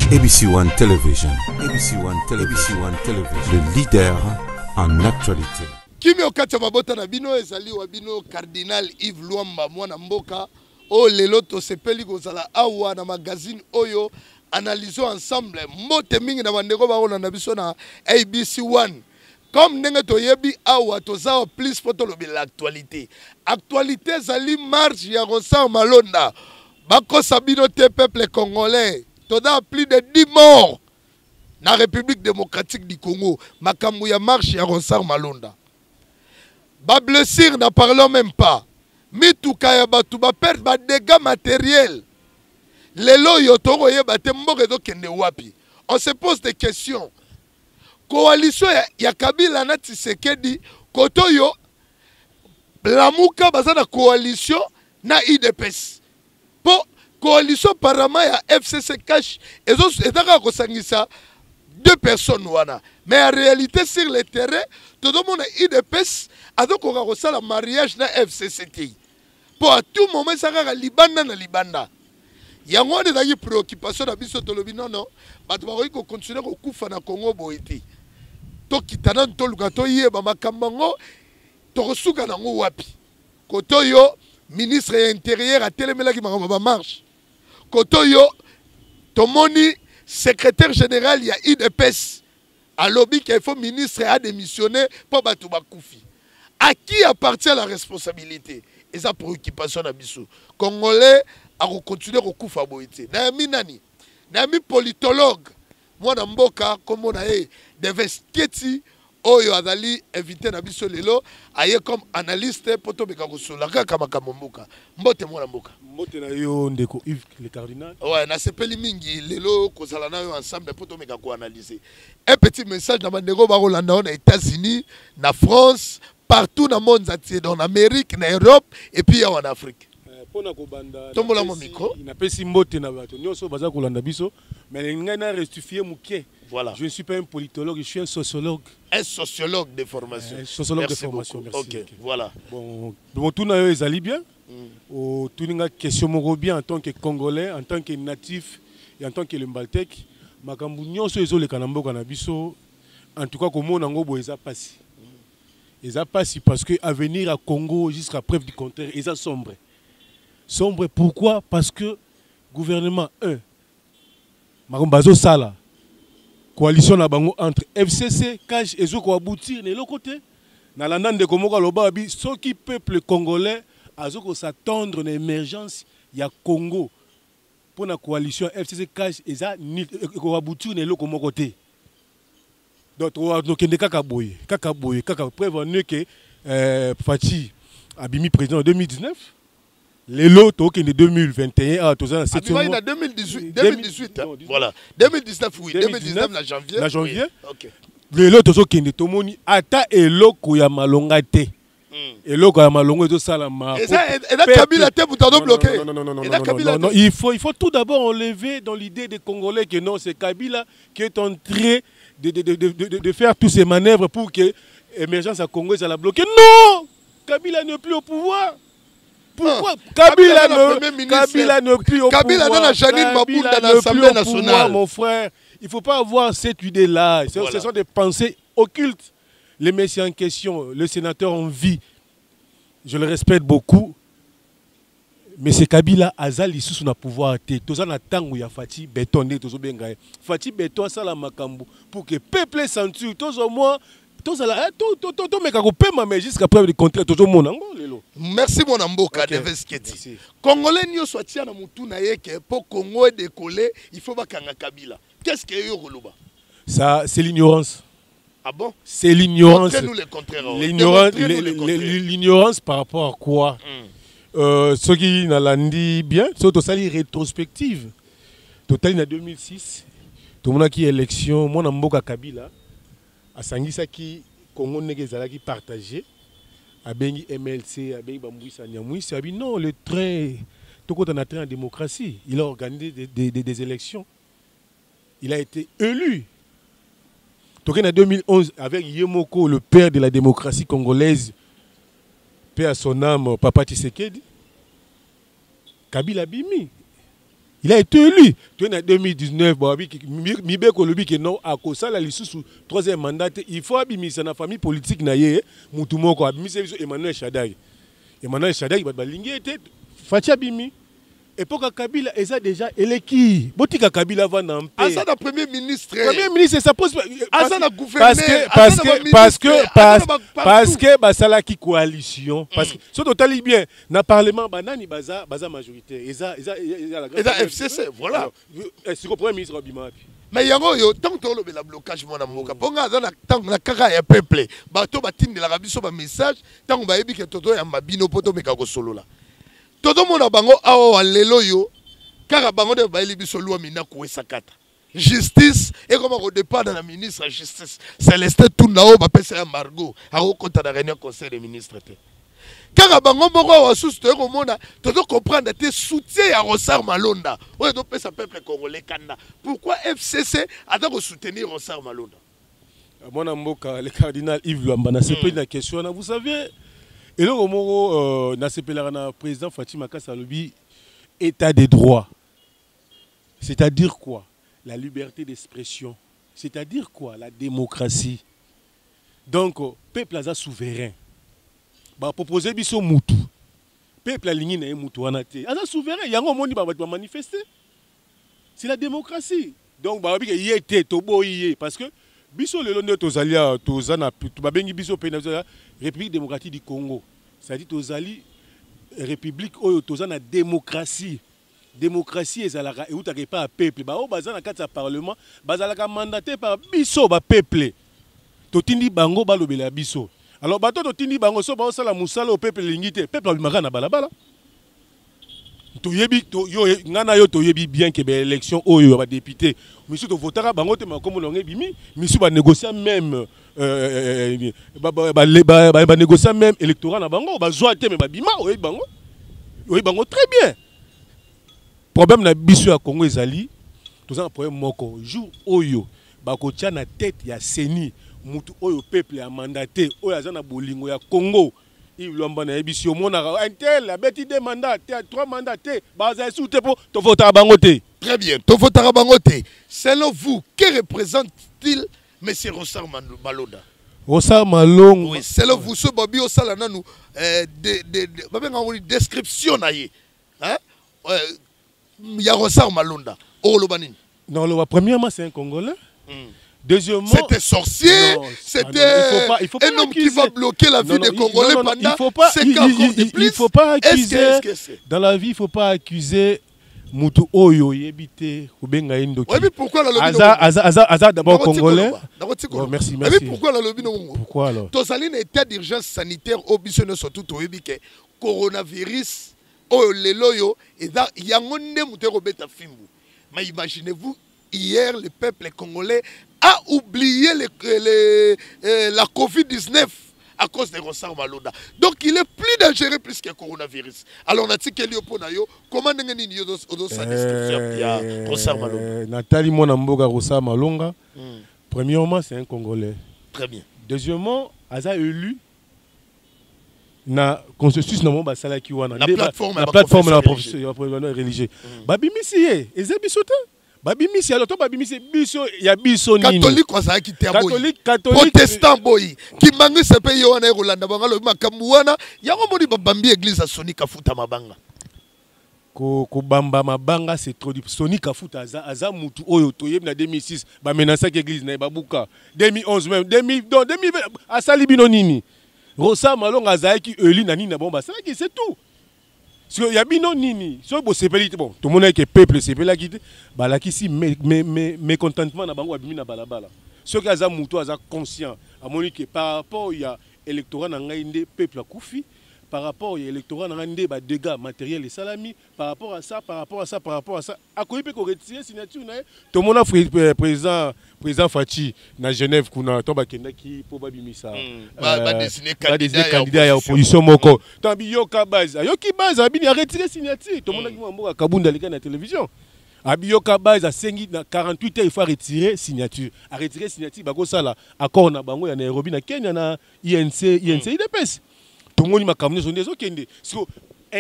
ABC One Television. ABC One Television. ABC One Television. Le leader en actualité. Kimi okati mabota na bino ezali wa bino Cardinal Yves Luamba mwana mboka o lelo to sepeli kozala awa na magazine oyo analysons ensemble mbote mingi na bandeko ba na biso na ABC One. Comme ndenge toyebi awa toza plus photo lobi l'actualité. Actualité zali marche ya Ronsard Malonda. Bako sabino te peuple congolais. Toda plus de 10 morts na République démocratique du Congo. Makambu ya marche ya Ronsard Malonda. Ba blessure n'en parlons même pas. Mituka ya batu ba perdre ba dégâts matériels. Lelo yotoro ye bate mboke do kende wapi. On se pose des questions. Coalition ya Kabila na Tshisekedi koto yo lamuka bazana coalition na IDPS. Po coalition parama ya FCC cash ezo etaka kosangisa deux personnes wana. Mais en réalité sur le terrain tout le monde IDPS ado ko kosala mariage na FCCT. Po à tout moment ça ka libanda na libanda. Yango de la préoccupation na biso tolobi non bato ba ko continuer ko kufa na Congo boiti. To kitana to luka to yeba makambango to kosuka nango wapi. Koto yo ministre intérieur a telemela ki ba marche. Koto yo tomoni secrétaire général ya IDPS a lobby qu'il faut ministre a démissionné pour bato bakufi. À qui appartient la responsabilité? Et sa préoccupation na biso. Congolais a continuer ko kufa boité. Na mi nani? Na mi politologue. Moi na mboka comme on a Devesketi oyo azali invité na biso lelo aye comme analyste poto beka kosola kaka makambo mboka mbote mwana mboka mbote na yo ndeko Yves le Cardinal. Ouais, na sepeli mingi lelo kozala na yo ensemble poto meka ko analyser. Un petit message na bandeko ba Rolanda na États-Unis, na France, partout dans le monde entier, dans l'Amérique, en Europe et puis en Afrique. Pona ko banda tombola mo micro ina pesi mbote na bato nyoso baza kolanda biso mais ngai na restituer mukie. Voilà. Je ne suis pas un politologue, je suis un sociologue. Un sociologue de formation. Un sociologue merci de formation, beaucoup. merci. Ok, voilà. Bon, tout na yo ezali bien. Au tout ninga question moko bien en tant que Congolais, en tant que natif et en tant que Lembaltek, makambu nyoso ezole kanamboka na biso. En tout cas comme on ngo bo eza pasi. Eza pasi parce que avenir à Congo jusqu'à preuve du contraire, eza sombre. Sombre pourquoi? Parce que gouvernement 1 Makombazo Sala coalition na bango entre FCC cash ezoko aboutir ne l'autre côté na landande komoka loba bi soki peuple congolais azoko s'attendre na émergence ya Congo pour la coalition FCC cash eza ko aboutir ne l'autre côté donc kende kaka boye kaka prévenu que Fati abimi président en 2019. Les lots en 2021 à 2018 2018 voilà 2019 oui 2019 na janvier na janvier oui. OK les lots tozokende tomoni ata eloko ya malonga te eloko ya malonga ezo sala ma et Kabila te vous t'en bloqué non il faut tout d'abord enlever dans l'idée des Congolais que non c'est Kabila qui est en train de faire tous ces manœuvres pour que l'émergence à Congo ça la bloquer. Non, Kabila n'est plus au pouvoir. Pourquoi Kabila ne plus au pouvoir? Kabila dans la Janine Mabunda dans l'Assemblée nationale. Mon frère, il ne faut pas avoir cette idée-là. Voilà. Ce sont des pensées occultes. Les messieurs en question, le sénateur en vie, je le respecte beaucoup. Mais c'est Kabila Azali sous son pouvoir. Tozan a tango ya Fati bétonné tozo benga. Fati béton ça la makambu pour que peuple sentu tozo moi jusqu'à preuve du contraire. Merci mon amboka Devesketi. Congolais nyo soitia na mutu na yeke pour Congo décoller, il faut bakanga Kabila. Qu'est-ce que yo roloba? Ça c'est l'ignorance. Ah bon? C'est l'ignorance. L'ignorance par rapport à quoi? Ce qui n'a l'andi bien, c'est une rétrospective. Total en 2006, tout le monde qui élection, mon amboka Kabila. A Sangisa qui Congo Negezala qui partagé a Bengi MLC a Bengi Bambouissa Niamouissa a dit non le train tout quand on a train en démocratie il a organisé des élections il a été élu donc en 2011 avec Yemoko le père de la démocratie congolaise paix à son âme Papa Tshisekedi Kabila Bimi Il a été élu. En 2019, Mibe Kolobi qui non à cause la sous troisième mandat, il faut abimiser la famille politique naie, Moutoumoko abimiser Emmanuel Shaddai. Emmanuel Shaddai va balinguer était Fatia Bimi. Époque Kabila, ils ont déjà électi. Botika Kabila va n'en paix. Asa na premier ministre. Premier ministre, ça pose. Asa na gouverneur. Parce que basala qui coalition. Parce que ce total bien. Na parlement banani baza majorité. Ils ont la grande. FCC, voilà. C'est le premier ministre Bima. Mais yango yo tant que le blocage mona moka. Ponga za na tant na kaka ya peuple. Bato batinde la rabiso ba message. Tant ba yebi ke toto ya mabino poto meka ko solo la. Todo mona bango awa lelo yo kaka bango de ba libiso loi mina ko esakata. Justice et comme au départ dans la ministre de justice Célestin Tounao ba pesa embargo a compte dans réunion conseil des ministres te. Kaka bango moko wa sous te ko mona todo comprendre te soutien à Ronsard Malonda. Ouais do pesa peuple congolais kanda. Pourquoi FCC a donc soutenir Ronsard Malonda? Mon amboka le cardinal Yves Luamba c'est pas une question vous savez. Et là, au moment où président Fatima Kassalobi, état des droits. C'est-à-dire quoi? La liberté d'expression. C'est-à-dire quoi? La démocratie. Donc, peuple est souverain. Bah, proposer biso mutu. Peuple a ligné na mutu anate. Asa souverain. Il y a un monde qui va manifester. C'est la démocratie. Donc, bah, il y était tobo yé parce que biso le londres tozalia tozana babengi biso pena République démocratique du Congo. C'est-à-dire tozali République oyo tozana démocratie. Démocratie ezalaka et outa pas à peuple. Ba o bazana kata parlement, bazalaka mandaté par biso ba peuple. Totindi bango balobela biso. Alors bato totindi bango so ba sala musala au peuple lingité. Peuple bimaka na balabala. Toyebi to yo ngana yo toyebi bien que l'élection oyo ba député monsieur to votera bango te makomo longe bimi monsieur ba négocier même ba négocier même électorat na bango ba zoa te mais ba bima oyebi bango très bien. Problème na biso ya Congo ezali tous un problème moko jour oyo ba ko tia na tête ya seni mutu oyo peuple a mandaté oyo azana bolingo ya Congo. Il Luamba na ebisi omona intel abeti 2 mandats, 3 mandats, baza soute pour to vota bangote. Très bien, to vota bangote. Selon vous, que représente-t-il monsieur Ronsard Malonda? Ronsard Malonga. Oui, selon vous ce babi au sala nanu description na ye. Hein? Ya Ronsard Malonda. Olobanini. Non, premièrement c'est un Congolais. Deuxièmement, c'était sorcier, c'était un homme qui va bloquer la vie des Congolais pendant 5 ans de plus. Il ne faut pas accuser, dans la vie, il ne faut pas accuser Moutou Oyo Yebite ou Benga Indoki. Oui, mais pourquoi la lobby Aza d'abord Congolais. Merci. Mais pourquoi la lobby Pourquoi alors? Tosaline état d'urgence sanitaire au bisonne surtout au Yebike. Coronavirus, oh le loyo, et il y a un monde qui a fimbu. Mais imaginez-vous, hier, le peuple congolais a oublié la Covid-19 à cause de Ronsard Malonda. Donc il est plus dangereux plus que le coronavirus. Alors on a dit qu'il y a comment on a dit sa description Ronsard Malonda. Nathalie Monamboga Ronsard Malonga, premièrement c'est un Congolais. Très bien. Deuxièmement, Aza élu na consensus na mba sala ki wana. La plateforme la professeur religieux. Babimisi ye, ezebisote. Babimisi alors to babimisi biso ya biso nini catholique kwa qui te aboyi protestant boy qui mangi se pe yo na Rolanda bangalo makambu wana yango moni babambi église a Soni Kafuta mabanga ko bamba mabanga c'est trop Soni Kafuta aza mutu oyo toyeb na 2006 ba menacer église na babuka 2011 même 2020 asali bino nini Ronsard Malonga azaki élu na nini na bomba c'est tout. Si il y a bino nini, si vous sepeli bon, tout le monde que peuple sepela quitté, bah là ici mécontentement na bango abimi na balabala. Ceux qui ont muto aza conscient, à mon que par rapport il y a électorat na ngainde peuple a koufi, par rapport il y a électorat na ngainde ba dégâts matériels et salami, par rapport à ça, à quoi il peut retirer signature na tout le monde a président Fachi na Genève kuna to bakenda ki po babimisa ba dessiner candidat ya opposition moko tambi yoka base abini a retiré signature tout le monde a mboka kabunda leka na télévision abiyoka base a sengi na 48 heures il faut retirer signature a retirer signature bako sala accord na bango ya Nairobi na Kenya na INC IDPS tout le monde makamne sont des okende so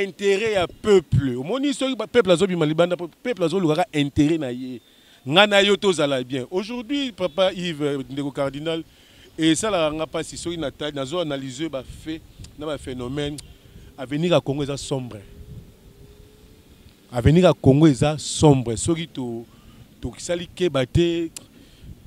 intérêt ya peuple. Au moni soki peuple azo bima libanda peuple azo lukaka intérêt na ye. Ngana yo tozala bien. Aujourd'hui papa Yves ndeko cardinal et ça la nga pas si soki nazo analyser ba fait na ba phénomène avenir à Congo est sombre. Avenir à Congo est sombre. Soki to kisali ke bate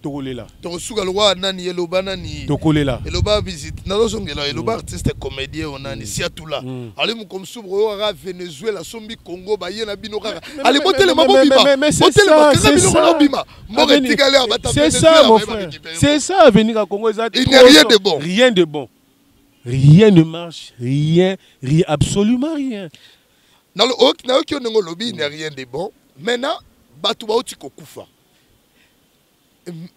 tokolela. Tokosuka lwa nani yeloba nani. Tokolela. Yeloba visite. Nazo songela yeloba artiste comédien onani siatula. Ali mu comme subro ra Venezuela sombi Congo ba yena bino kaka. Ali botele mabobima. Botele makaka bino mabobima. Mboka tigale abata Venezuela. C'est ça mon frère. C'est ça avenir à Congo est. Il n'y a rien de bon. Rien de bon. Rien ne marche, rien, absolument rien. Dans le haut, il n'y a rien de bon. Maintenant, Batouba Otikokufa.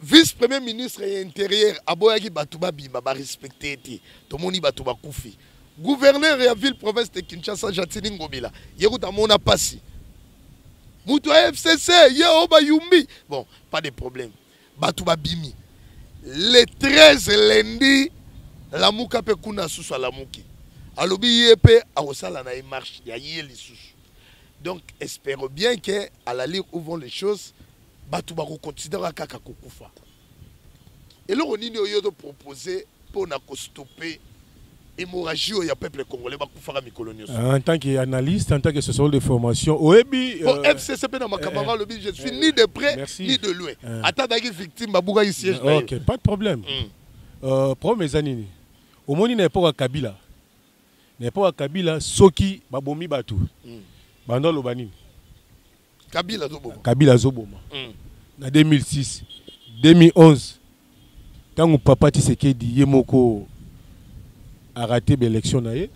Vice-premier ministre et intérieur, Aboyagi Batouba Bima, respecté. Tomoni Batouba Koufi. Gouverneur et la ville-province de Kinshasa, Jatini Ngobila. Yeruta Mona Passi. Moutoua FCC, Yehoba Yumbi. Bon, pas de problème. Batouba Bimi. Le 13 lundi, la mouka pe kuna sous la mouki. Alobi yepe awosala na marche ya yeli sous. Donc espérons bien que à la lire où vont les choses, batu ba ko considérer kaka kokufa. Et là on nini oyo proposer pour na ko stopper hémorragie au peuple congolais ba kufa mikolo nyonso. En tant qu'analyste, en tant que sociologue de formation, oebi FCCP na makamara lobi je suis ni de près ni de loin. Atadaki victime babuka ici. OK, pas de problème. Premier anini. Au moni na époque Kabila. Na époque Kabila soki babomi batu. Bando lobani. Kabila zoboma. Kabila zoboma. Na 2006, 2011. Tango papa Tshisekedi yemoko a raté l'élection na ye,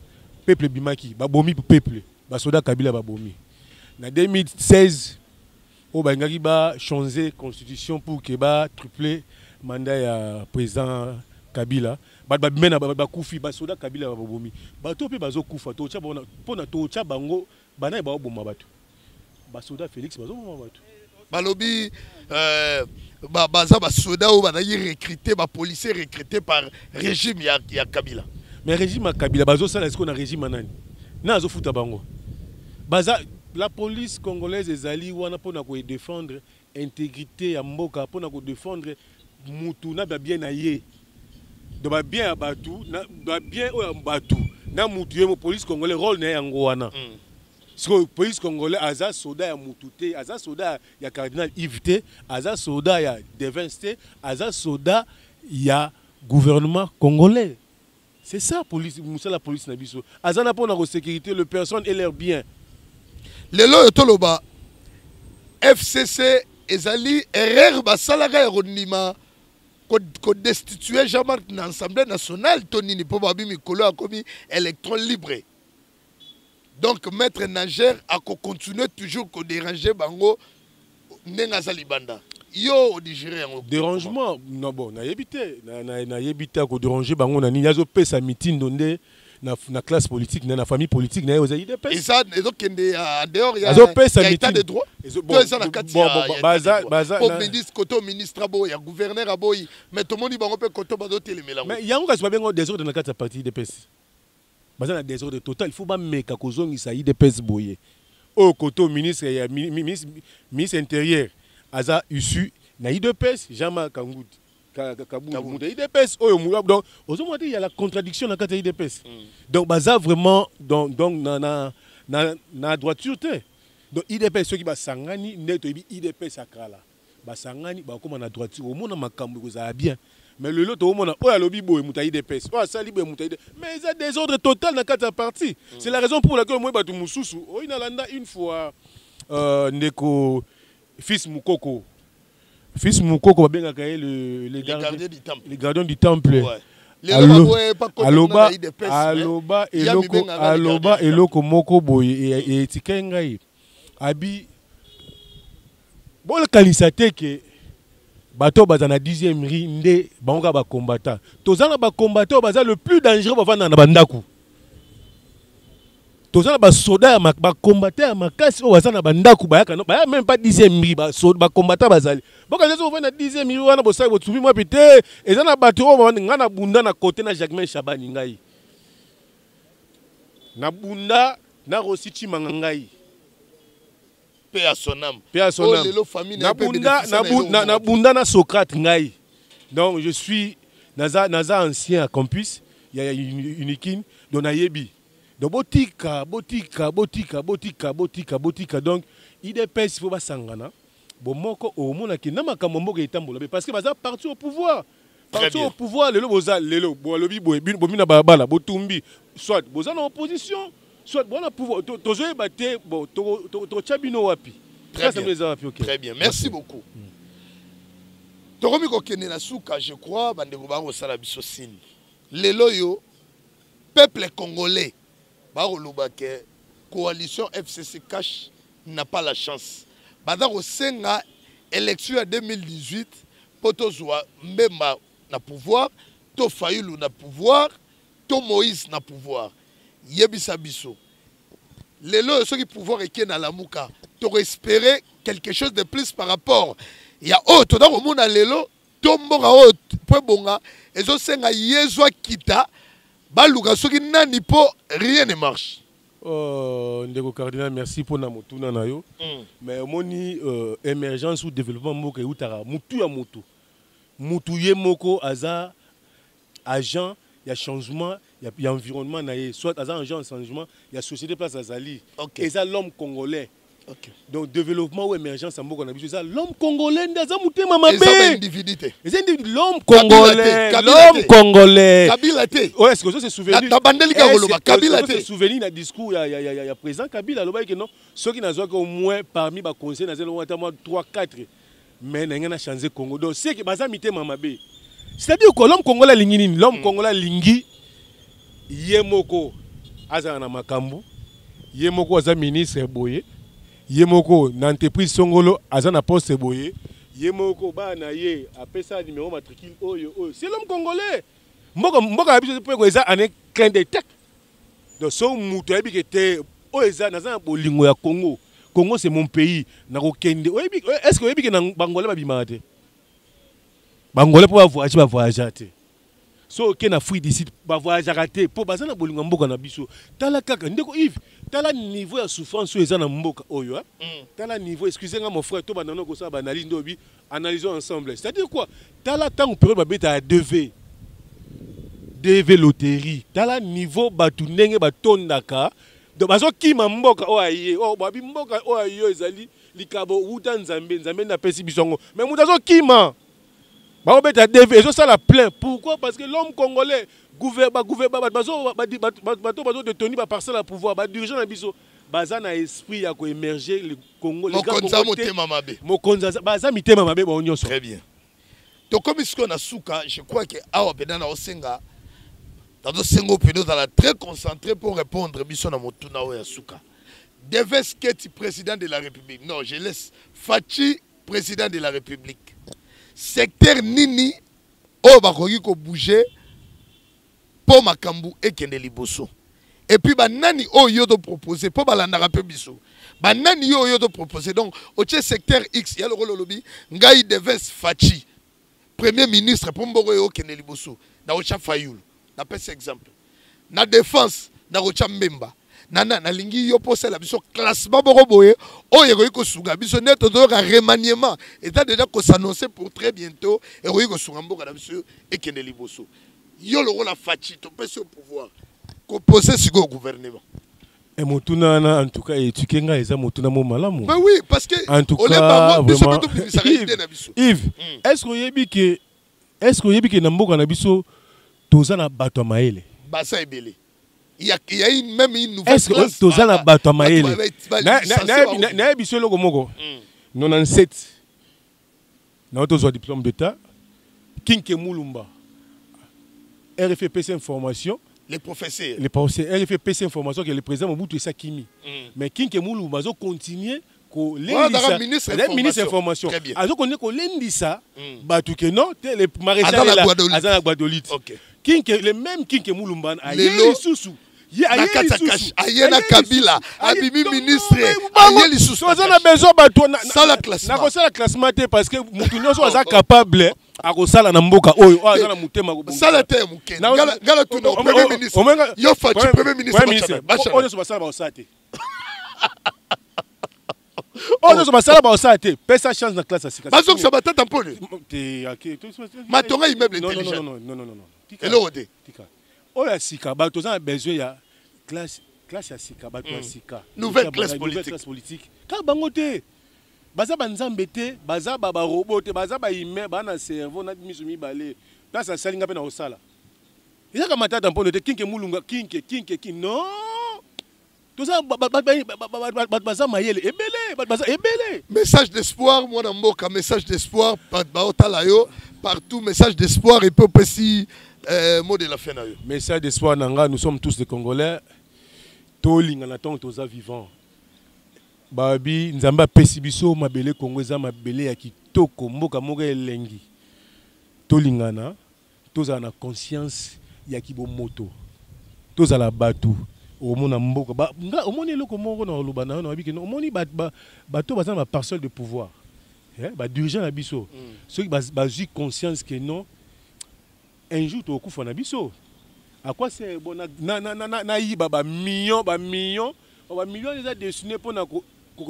peuple bimaki, babomi pour peuple, basoda Kabila babomi. Na 2016, o bangaki ba changer constitution pour que ba tripler mandat ya président Kabila. Ba mena ba kufi ba soda Kabila babomi. Ba to pe bazo kufa to cha bona pona to cha bango bana ba bomba batu. Ba soda Félix bazo bomba batu. Balobi baza ba soda ou bana yi recruter ba policier recruté par régime ya Kabila. Mais régime Kabila bazo sala est-ce qu'on a régime nani? Na zo futa bango. Baza la police congolaise ezali wana pona ko défendre intégrité ya mboka pona ko défendre mutu na bien na ye. De ba bien abatu na ba bien o abatu na mutu yemo police congolais rôle na yango wana. So police congolais aza soda ya mutu te, aza soda ya cardinal Yves te, aza soda ya Devens te, aza soda ya gouvernement congolais. C'est ça police, la police na biso. Aza na pona ko sécurité le personne et leur bien. Lelo toloba FCC ezali erreur basalaga ya ronima ko destituer Jean-Marc dans l'Assemblée nationale tonini po babi mikolo a commis électron libre. Donc maître Nager a continuer toujours ko déranger bango nenga salibanda. Yo digérer en dérangement non bon na yebité na yebité ko déranger bango na nini azo pesa meeting donde na classe politique na famille politique na aux IDPS et ça et donc en dehors il y a état de droit baza ministre koto ministre abo ya gouverneur aboyi mais tout le monde bango pe koto bazo télémela mais yango kasi babengo désordre na kati ya parti IDPS baza na désordre total il faut ba meka ko zongisa IDPS boye au koto ministre ya ministre intérieur aza issu na IDPS Jean-Marc Kangoudi Kabou IDPS donc il y a la contradiction dans la IDPS donc baza vraiment donc na droiture donc IDPS ceux qui ba sangani neto IDPS akala ba sangani ba comme na droiture au monde makambo ko za bien mais le lot au monde o ya lobi boy muta IDPS o sali boy muta mais il y a des ordres total dans la partie c'est la raison pour laquelle moi batu mususu o inalanda une fois ndeko fils Mukoko va bien les gardiens du temple. Aloba eloko moko boye et tikengai. Abi bon le kalisate que bato bazana 10e ri nde bango ba combattant. Tozana ba combattant baza le plus dangereux bavana na bandaku. Tozana ba soda ba combattant makasi o bazana bandaku ba même pas 10e ri ba combattant bazali. Boka zezo vana 10e ri wana bosai bo tumi mwa pité ezana bato o nga na bunda na côté na Jacquemain Chabani ngai. Na bunda na rosi chimanga ngai paix à son âme. paix à son Oh, âme lelo famille na bunda na sokat ngai donc je suis naza ancien à campus il y a unikin donc nayebi donc botika donc IDPS faut basangana bon moko o mona ki na makambo mboka etambola parce que baza parti au pouvoir lelo boza lelo bo lobi bomina bala botumbi soit boza na opposition soit bona pouvoir tozoye baté bon to chabino wapi très bien merci beaucoup tokomi kokende na suka je crois bandeko ba kosala biso sini lelo yo peuple congolais ba koloba ke coalition FCC cash n'a pas la chance bada kosenga élection ya 2018 poto zwa mbemba na pouvoir to Fayulu na pouvoir to Moïse na pouvoir yebisa biso lelo ceux qui pouvoir eke na lamuka to espérer quelque chose de plus par rapport il y a autre dans le monde lelo tomboka autre po bonga ezo senga yezwa kita baluka soki nani po rien ne marche. Ndeko cardinal merci pour na motuna na yo mais moni émergence ou développement moko eutara mutu ya mutu ye moko aza agent ya changement ya environnement na ye soit aza agent de changement ya société place azali et ça l'homme congolais. Okay. Donc développement ou émergence en moko na biso ça l'homme congolais ndaza mutema mabe l'homme congolais Kabila te ouais est-ce que ça c'est souvenir na bandeli ka koloba Kabila te souvenir na discours ya président Kabila loba que non ceux qui n'azwa au moins parmi ba conseil na zelo wata 3 4 mais na ngana changer Congo donc c'est que baza mitema mabe c'est-à-dire que l'homme congolais lingi nini l'homme congolais lingi yemoko aza na makambu yemoko aza ministre boye Yemoko na entreprise songolo azana poste boye Yemoko ba na ye apesa numéro matricule oyo c'est l'homme congolais mboka biso pe ko eza ane clin de tête donc so muto yebi ke te o eza na bolingo ya Congo c'est mon pays na ko kende est-ce que yebi ke na bangolais babima te bangolais po ba voyager te so ke na fui d'ici ba voyager raté po bazana bolingo mboka na biso tala kaka ndeko Yves tala niveau ya souffrance so eza na mboka oyo tala niveau excusez-moi mon frère to banano ko sa analyse ndobi analysons ensemble c'est-à-dire quoi tala tant période babeta ya DV loterie tala niveau batu ndenge batondaka donc bazo kima mboka o aye babi mboka o aye ezali likabo uta nzambe na pesi bisongo mais muta zo kima ba obeta DV ezo sala plein pourquoi parce que l'homme congolais gouvernement bazo détenu ba parcelle à pouvoir ba dirigeant na biso baza na esprit ya ko émerger le Congo les gars motema mabe mokonza baza mitema mabe ba onyoso très bien to comme ce qu'on a souka je crois que awa bedana osenga dans sengo pino dans la très concentré pour répondre biso na motuna o ya souka Deves Keti président de la République non je laisse Fachi président de la République secteur nini o bakoki ko bouger pour makambu ekende liboso et puis banani oyo to proposer pour balanda rapé biso banani oyo to proposer donc au secteur X ya le lobby ngai Deves Fachi premier ministre pour mboko yo ekende liboso na ocha Fayulu na pese exemple na défense na ocha Mbemba na lingi yo posela biso classement boko boye oyo ko suga biso neto to remaniement état déjà ko s'annoncer pour très bientôt et ko suga mboka na biso ekende liboso yo le rôle Fachi to pese au pouvoir ko poser sur le gouvernement et motuna na en tout cas étudier nga eza motuna mo malamu mais oui parce que en tout cas vraiment Yves est-ce que yebi que na mboka na biso toza na bato maele basa ebele il y a même une nouvelle est-ce que toza na bato maele na biso loko moko 97 na tozo diplôme d'état Kinke Mulumba RFPC information les professeurs RFPC information que le président Mobutu Sakimi mais Kinke Mulumba zo continuer ko lendisa ministre information azo connaît ko lendisa batu que non le maréchal là azana Guadolite Kinke le même Kinke Mulumba ayeli susu ayena Kabila abimi ministre ayeli susu azana besoin batu sala classement na ko sala classement parce que mutu nyoso aza capable akosala na mboka oyo azana mutema ko sala te mukena ngala tu no premier ministre yo Fachi premier ministre on so basala ba osate Oh non, ça va ça te pesa chance na classe asika. Bazok ça batata mpone. Matonga immeuble intelligent. Non. Hello de. Tika. Oh la sika, ba to za besoin ya classe ya sika, ba to sika. Nouvelle classe politique. Ka bango te. Baza banzambe te, baza ba robot te, baza ba immeuble ba na cerveau na misu mibale. Ta sa salinga pe na osala. Eza ka matata mpone te kinke mulunga kinke non. Message d'espoir, moi Mboka, message d'espoir, partout, message d'espoir et peu aussi mot de la fin. Message d'espoir, Nanga, nous sommes tous des Congolais. Toling en attendant tous vivants. Babi, Nzamba Pesibiso, Mabele Congolais, Mabele Yakitoko, Mboka Moga Elengi. Tolingana, tous en conscience, Yakibo Moto, tous à la batou. Au mona mboka ba au moni eloko moko na lobana na biki no moni bato baza na parcelle de pouvoir ba dirigeant na biso ceux qui ba conscience que non un jour to kufa na biso à quoi c'est bon na yiba ba millions déjà destiné pour na ko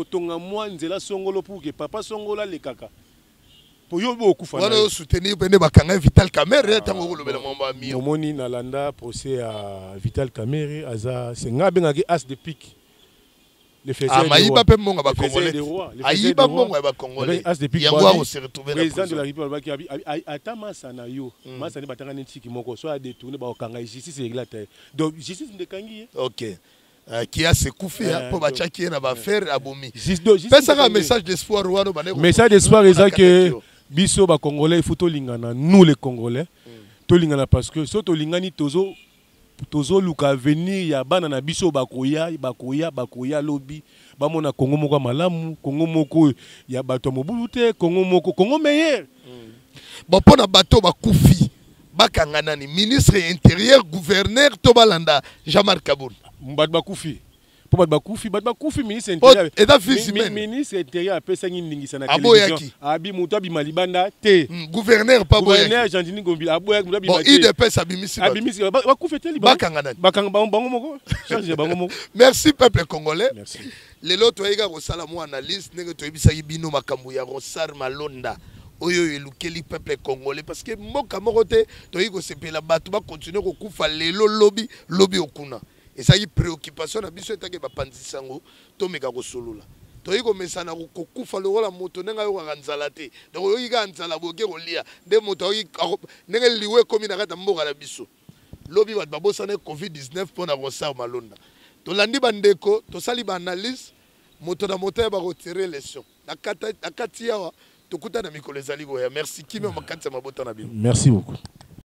tonga moi nzela songolo pour que papa songola le kaka pour yo bo kufa na wana soutenir pende bakanga Vital Kamerhe tango kolobela mamba mi omoni na landa procès à Vital Kamerhe aza c'est ngabenga ki as de pique le faisait maïba pe monga ba congolais ayiba monga ba congolais as de pique yango se retrouver la président de la République atama sana yo masa ni batanga ntiki moko so a détourner ba okanga justice régulateur donc justice ndekangi OK qui a se couffé pour bachaki na ba faire abomi pesa un message d'espoir wana baneko message d'espoir est que biso ba congolais il faut tolingana nous les congolais tolingana parce que so tolingani tozo luka venir ya bana na biso bakoya lobby ba mona Congo moko malamu Congo moko ya bato mobulu te Congo meilleur bon pona bato bakufi bakangana ni ministre intérieur gouverneur to balanda Jean-Marc Kaboul mbad bakufi pour bakufi ministre intérieur ministre intérieur apesa ngindingisa na télévision abi muto abi malibanda te gouverneur pas boya gouverneur Jandini Ngombi aboya muto abi bon IDPS abimisi bakufi te liba bakanga bango moko change bango moko merci peuple congolais merci lelo toyega ko sala mo analyse ndenge toyebisaki bino makambo ya Rosar Malonda oyo elukeli peuple congolais parce que mboka moko te toyiko sepela bato ba continuer ko kufa lelo lobby okuna. Et ça y est préoccupation na biso etake ba panzisango to meka ko solola. To yiko mesana ko kufa lo la moto nenga yo kanzala te. Donc yo yika nzala boke ko lia. De moto yi nenga liwe komi na kata mboka na biso. Lobi ba babosa ne COVID-19 pona Rosar Malonda. To landi bandeko to sali ba analyse moto na moto ba retirer leçon. Nakati yawa to kuta na mikolo ezali go ya. Merci kimi makati mabota na bino. Merci beaucoup.